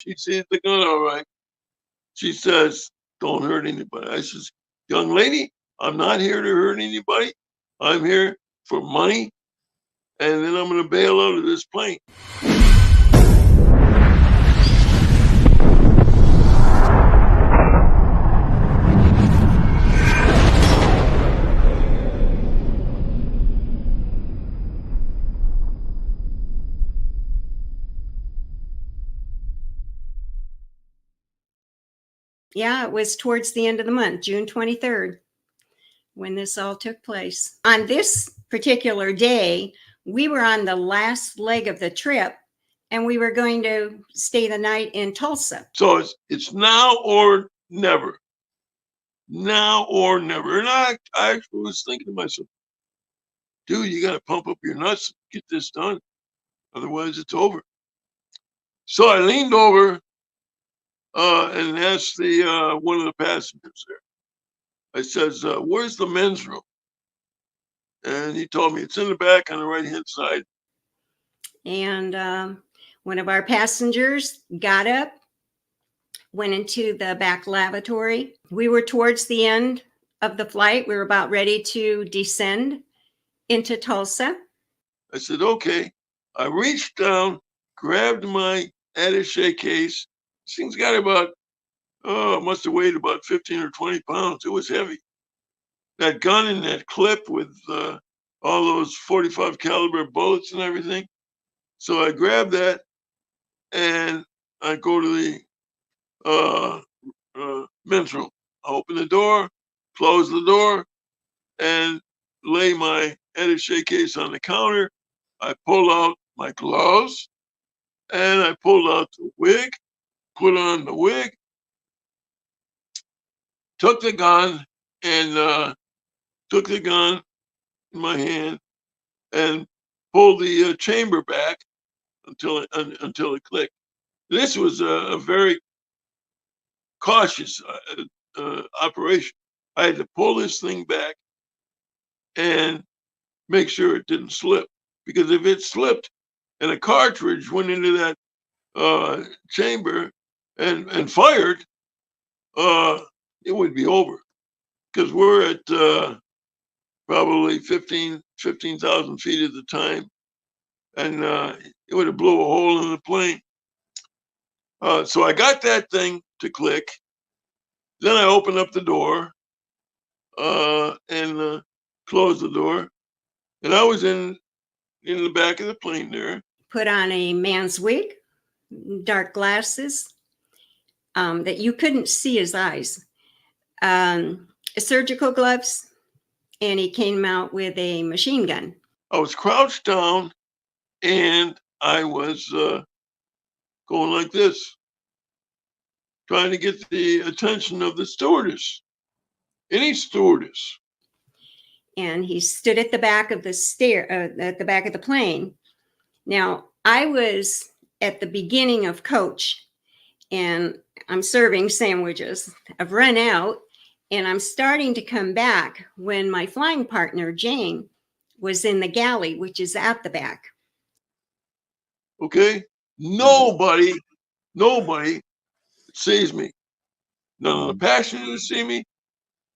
She sees the gun, all right. She says, don't hurt anybody. I says, young lady, I'm not here to hurt anybody. I'm here for money, and then I'm going to bail out of this plane. Yeah, it was towards the end of the month, June 23rd, when this all took place. On this particular day, we were on the last leg of the trip, and we were going to stay the night in Tulsa. So it's now or never. Now or never. And I actually was thinking to myself, dude, you got to pump up your nuts, get this done. Otherwise, it's over. So I leaned over and asked the one of the passengers there. I says, where's the men's room? And he told me it's in the back on the right-hand side. And one of our passengers got up, went into the back lavatory. We were towards the end of the flight. We were about ready to descend into Tulsa. I said, okay. I reached down, grabbed my attaché case. This thing's got about, it must have weighed about 15 or 20 pounds. It was heavy. That gun and that clip with all those 45 caliber bullets and everything. So I grabbed that and I go to the men's room. I open the door, close the door, and lay my attaché case on the counter. I pull out my gloves and I pulled out the wig, put on the wig, took the gun and took the gun in my hand and pulled the chamber back until it clicked. This was a very cautious operation. I had to pull this thing back and make sure it didn't slip, because if it slipped and a cartridge went into that chamber and fired, it would be over, because we're at probably 15,000 feet at the time, and it would have blew a hole in the plane. So I got that thing to click. Then I opened up the door and closed the door, and I was in the back of the plane there. Put on a man's wig, dark glasses that you couldn't see his eyes, surgical gloves, and he came out with a machine gun. I was crouched down and I was going like this, trying to get the attention of the stewardess, any stewardess. And he stood at the back of the at the back of the plane. Now, I was at the beginning of coach, and I'm serving sandwiches. I've run out, and I'm starting to come back when my flying partner, Jane, was in the galley, which is at the back. Okay? Nobody sees me. None of the passengers see me.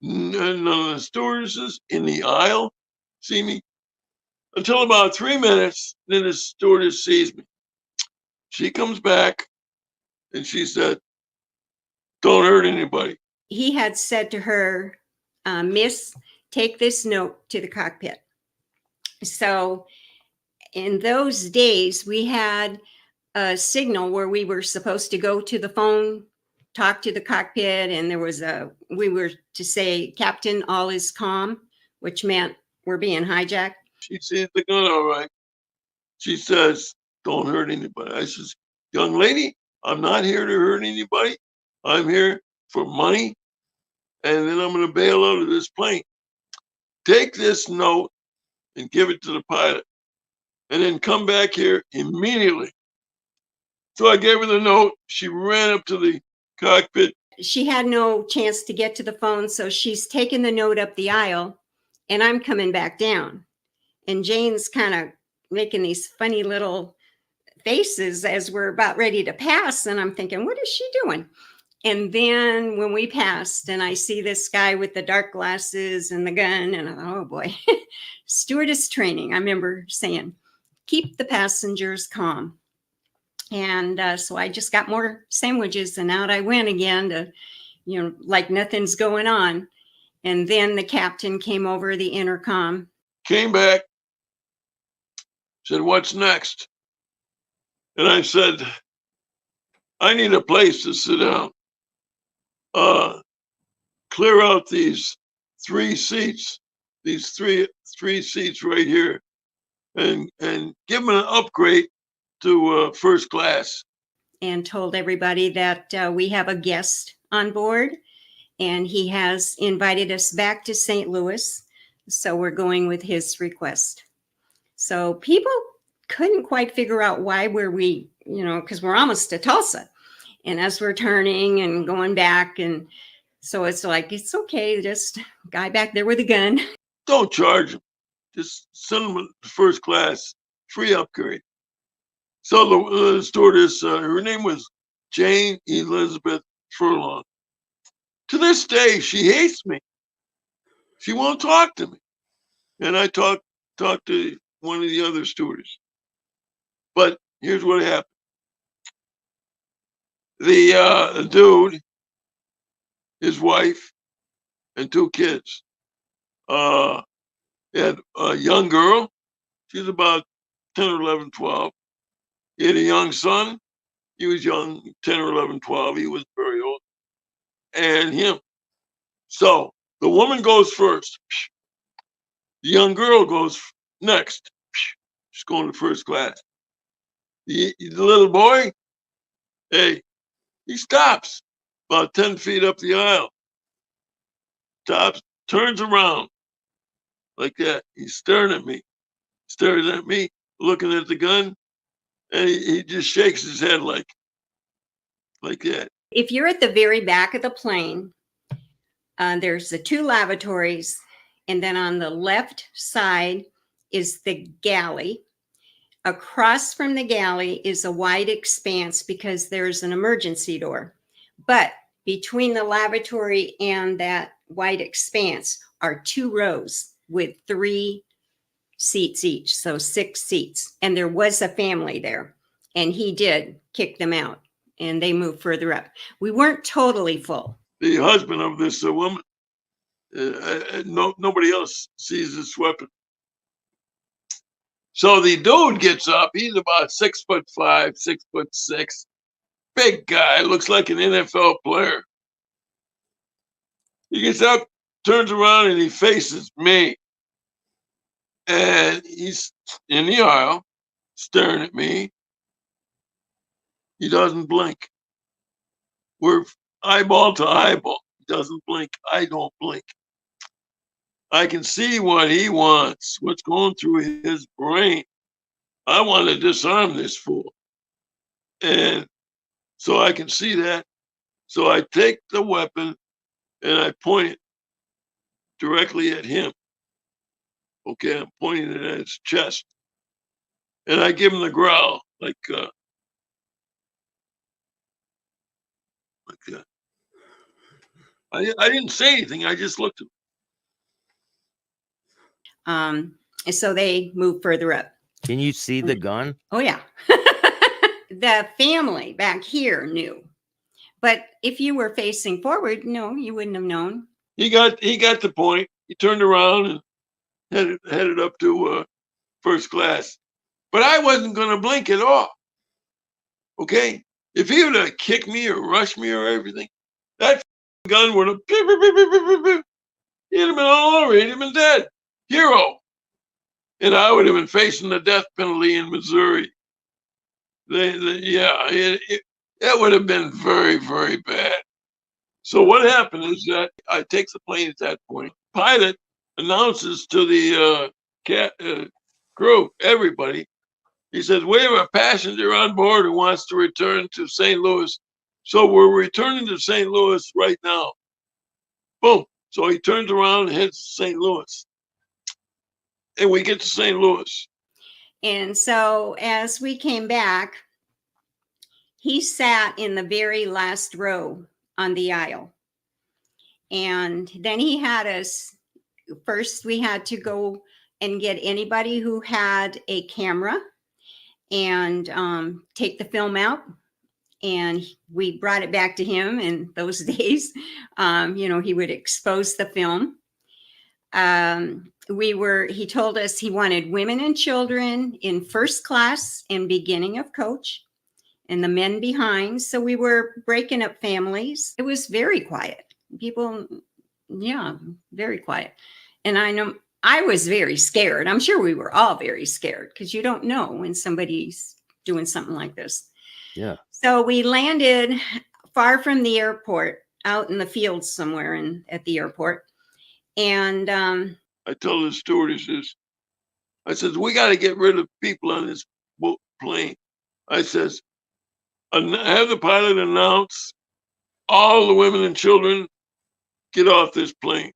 None of the stewardesses in the aisle see me. Until about 3 minutes, then the stewardess sees me. She comes back and she said, don't hurt anybody. He had said to her, Miss, take this note to the cockpit. So in those days, we had a signal where we were supposed to go to the phone, talk to the cockpit, and we were to say, Captain, all is calm, which meant we're being hijacked. She sees the gun, all right. She says, don't hurt anybody. I says, young lady, I'm not here to hurt anybody. I'm here for money, and then I'm going to bail out of this plane. Take this note and give it to the pilot, and then come back here immediately. So I gave her the note. She ran up to the cockpit. She had no chance to get to the phone, so she's taking the note up the aisle, and I'm coming back down. And Jane's kind of making these funny little faces as we're about ready to pass. And I'm thinking, what is she doing? And then when we passed and I see this guy with the dark glasses and the gun, and I thought, oh boy, stewardess training. I remember saying, keep the passengers calm. And so I just got more sandwiches and out I went again to, like nothing's going on. And then the captain came over the intercom. Came back, said, what's next? And I said, I need a place to sit down. Clear out these 3 seats, these three seats right here, and give them an upgrade to first class. And told everybody that we have a guest on board, and he has invited us back to St. Louis. So we're going with his request. So people couldn't quite figure out why we, because we're almost to Tulsa. And as we're turning and going back, and so it's like, it's okay, just guy back there with a gun. Don't charge him. Just send him to first class, free upgrade. So the stewardess, her name was Jane Elizabeth Furlong. To this day, she hates me. She won't talk to me. And I talked to one of the other stewardess. But here's what happened. The dude, his wife, and 2 kids. He had a young girl. She's about 10 or 11, 12. He had a young son. He was young, 10 or 11, 12. He was very old. And him. So the woman goes first. The young girl goes next. She's going to first class. The little boy, hey, he stops about 10 feet up the aisle. Stops, turns around like that. He's staring at me, looking at the gun, and he just shakes his head like that. If you're at the very back of the plane, there's the 2 lavatories, and then on the left side is the galley. Across from the galley is a wide expanse because there's an emergency door. But between the lavatory and that wide expanse are 2 rows with 3 seats each, so 6 seats. And there was a family there, and he did kick them out, and they moved further up. We weren't totally full. The husband of this woman, nobody else sees this weapon. So the dude gets up. He's about 6'5", 6'6", big guy, looks like an NFL player. He gets up, turns around, and he faces me. And he's in the aisle, staring at me. He doesn't blink. We're eyeball to eyeball. He doesn't blink. I don't blink. I can see what he wants, what's going through his brain. I want to disarm this fool. And so I can see that. So I take the weapon and I point it directly at him. Okay, I'm pointing it at his chest. And I give him the growl, like that. I didn't say anything. I just looked at him. So they moved further up. Can you see the gun? Oh, yeah. The family back here knew. But if you were facing forward, no, you wouldn't have known. He got the point. He turned around and headed up to first class. But I wasn't going to blink at all. Okay? If he would have kicked me or rushed me or everything, that gun would have, he'd have been all over. He'd have been dead. Hero. And I would have been facing the death penalty in Missouri. It would have been very, very bad. So what happened is that I take the plane at that point. Pilot announces to the crew, everybody, he says, we have a passenger on board who wants to return to St. Louis. So we're returning to St. Louis right now. Boom. So he turns around and heads to St. Louis. And we get to St. Louis. And so as we came back, he sat in the very last row on the aisle. And then he had us, first we had to go and get anybody who had a camera and take the film out. And we brought it back to him in those days. He would expose the film. He told us he wanted women and children in first class and beginning of coach and the men behind. So we were breaking up families. It was very quiet. People, very quiet. And I know I was very scared. I'm sure we were all very scared because you don't know when somebody's doing something like this. Yeah. So we landed far from the airport, out in the fields somewhere at the airport. And I told the stewardesses, I says, we got to get rid of people on this plane. I says, have the pilot announce all the women and children get off this plane.